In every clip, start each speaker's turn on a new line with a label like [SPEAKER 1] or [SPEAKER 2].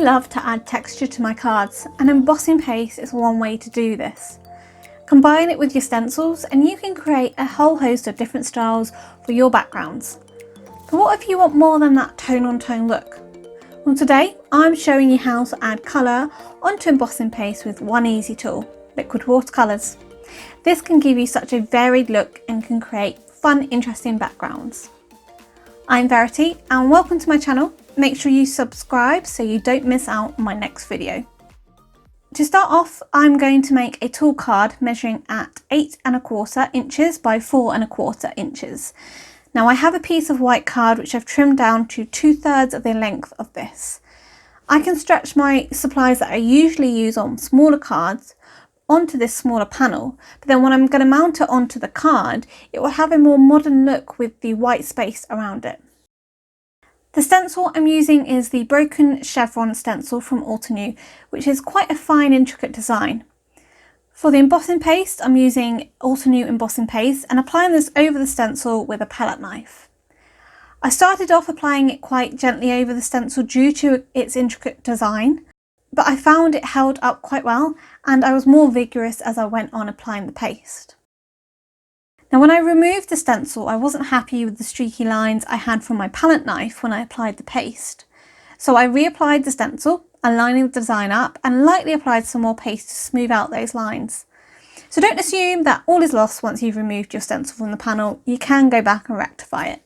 [SPEAKER 1] love to add texture to my cards, and embossing paste is one way to do this. Combine it with your stencils and you can create a whole host of different styles for your backgrounds. But what if you want more than that tone-on-tone look? Well, today I'm showing you how to add colour onto embossing paste with one easy tool, liquid watercolours. This can give you such a varied look and can create fun, interesting backgrounds. I'm Verity and welcome to my channel. Make sure you subscribe so you don't miss out on my next video. To start off, I'm going to make a tool card measuring at 8¼ inches by 4¼ inches. Now I have a piece of white card which I've trimmed down to 2/3 of the length of this. I can stretch my supplies that I usually use on smaller cards onto this smaller panel, but then when I'm going to mount it onto the card, it will have a more modern look with the white space around it. The stencil I'm using is the Broken Chevron stencil from Altenew, which is quite a fine, intricate design. For the embossing paste, I'm using Altenew embossing paste and applying this over the stencil with a palette knife. I started off applying it quite gently over the stencil due to its intricate design, but I found it held up quite well and I was more vigorous as I went on applying the paste. Now when I removed the stencil, I wasn't happy with the streaky lines I had from my palette knife when I applied the paste. So I reapplied the stencil, aligning the design up, and lightly applied some more paste to smooth out those lines. So don't assume that all is lost once you've removed your stencil from the panel. You can go back and rectify it.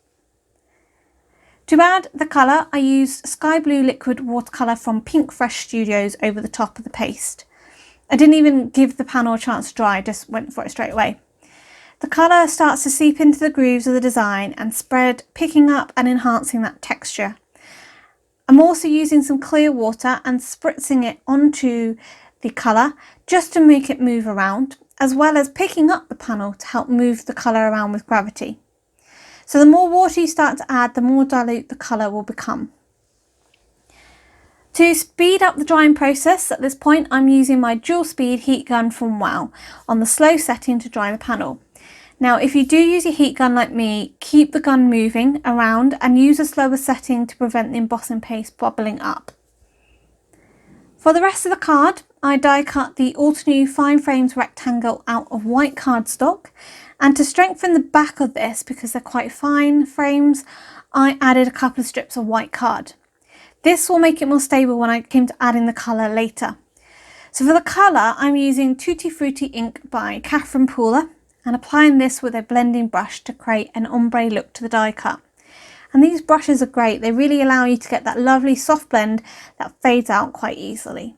[SPEAKER 1] To add the colour, I used Sky Blue liquid watercolour from Pink Fresh Studios over the top of the paste. I didn't even give the panel a chance to dry, just went for it straight away. The colour starts to seep into the grooves of the design and spread, picking up and enhancing that texture. I'm also using some clear water and spritzing it onto the colour just to make it move around, as well as picking up the panel to help move the colour around with gravity. So the more water you start to add, the more dilute the colour will become. To speed up the drying process, at this point I'm using my dual speed heat gun from Wow on the slow setting to dry the panel. Now if you do use a heat gun like me, keep the gun moving around and use a slower setting to prevent the embossing paste bubbling up. For the rest of the card, I die cut the Altenew Fine Frames rectangle out of white cardstock, and to strengthen the back of this, because they're quite fine frames, I added a couple of strips of white card. This will make it more stable when I came to adding the colour later. So for the colour, I'm using Tutti Frutti ink by Catherine Pooler and applying this with a blending brush to create an ombre look to the die cut. And these brushes are great, they really allow you to get that lovely soft blend that fades out quite easily.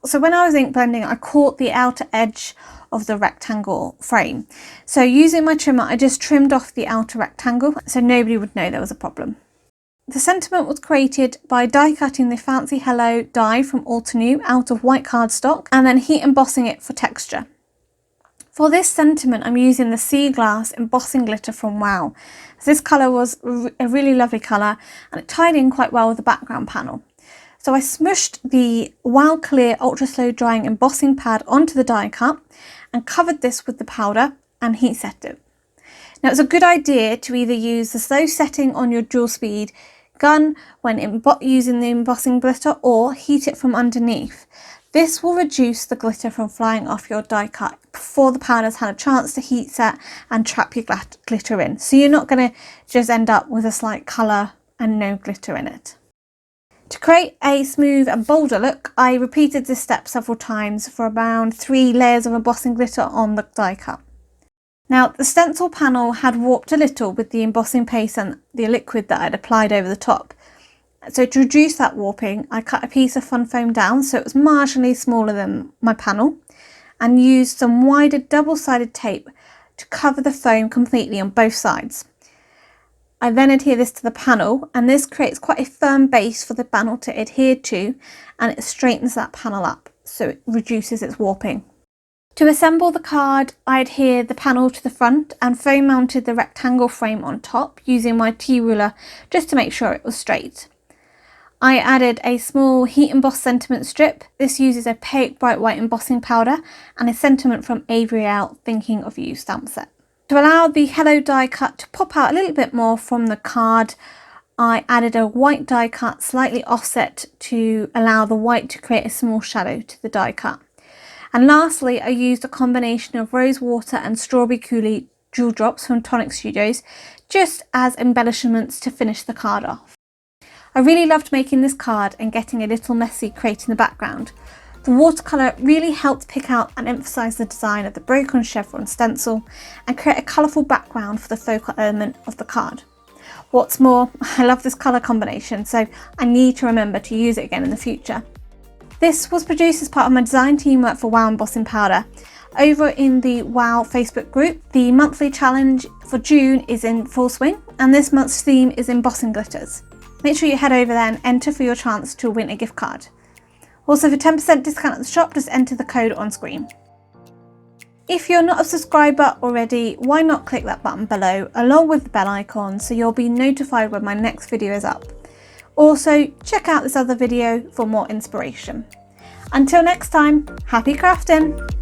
[SPEAKER 1] So when I was ink blending, I caught the outer edge of the rectangle frame. So using my trimmer, I just trimmed off the outer rectangle so nobody would know there was a problem. The sentiment was created by die cutting the Fancy Hello die from Altenew out of white cardstock and then heat embossing it for texture. For this sentiment, I'm using the Sea Glass embossing glitter from Wow. This colour was a really lovely colour and it tied in quite well with the background panel. So I smushed the Wow Clear Ultra Slow Drying embossing pad onto the die cut and covered this with the powder and heat set it. Now it's a good idea to either use the slow setting on your dual speed gun when using the embossing glitter or heat it from underneath. This will reduce the glitter from flying off your die cut before the powder's had a chance to heat set and trap your glitter in. So you're not going to just end up with a slight colour and no glitter in it. To create a smooth and bolder look, I repeated this step several times for around 3 layers of embossing glitter on the die cut. Now the stencil panel had warped a little with the embossing paste and the liquid that I'd applied over the top. So to reduce that warping, I cut a piece of fun foam down so it was marginally smaller than my panel and used some wider double-sided tape to cover the foam completely on both sides. I then adhere this to the panel and this creates quite a firm base for the panel to adhere to and it straightens that panel up so it reduces its warping. To assemble the card, I adhered the panel to the front and foam mounted the rectangle frame on top using my T-ruler just to make sure it was straight. I added a small heat emboss sentiment strip. This uses opaque bright white embossing powder and a sentiment from Avriel Thinking of You stamp set. To allow the Hello die cut to pop out a little bit more from the card, I added a white die cut slightly offset to allow the white to create a small shadow to the die cut. And lastly, I used a combination of rose water and strawberry coulis jewel drops from Tonic Studios just as embellishments to finish the card off. I really loved making this card and getting a little messy creating the background. The watercolour really helped pick out and emphasise the design of the broken chevron stencil and create a colourful background for the focal element of the card. What's more, I love this colour combination, so I need to remember to use it again in the future. This was produced as part of my design teamwork for WOW Embossing Powder. Over in the WOW Facebook group, the monthly challenge for June is in full swing, and this month's theme is embossing glitters. Make sure you head over there and enter for your chance to win a gift card. Also, for 10% discount at the shop, just enter the code on screen. If you're not a subscriber already, why not click that button below along with the bell icon so you'll be notified when my next video is up. Also, check out this other video for more inspiration. Until next time, happy crafting!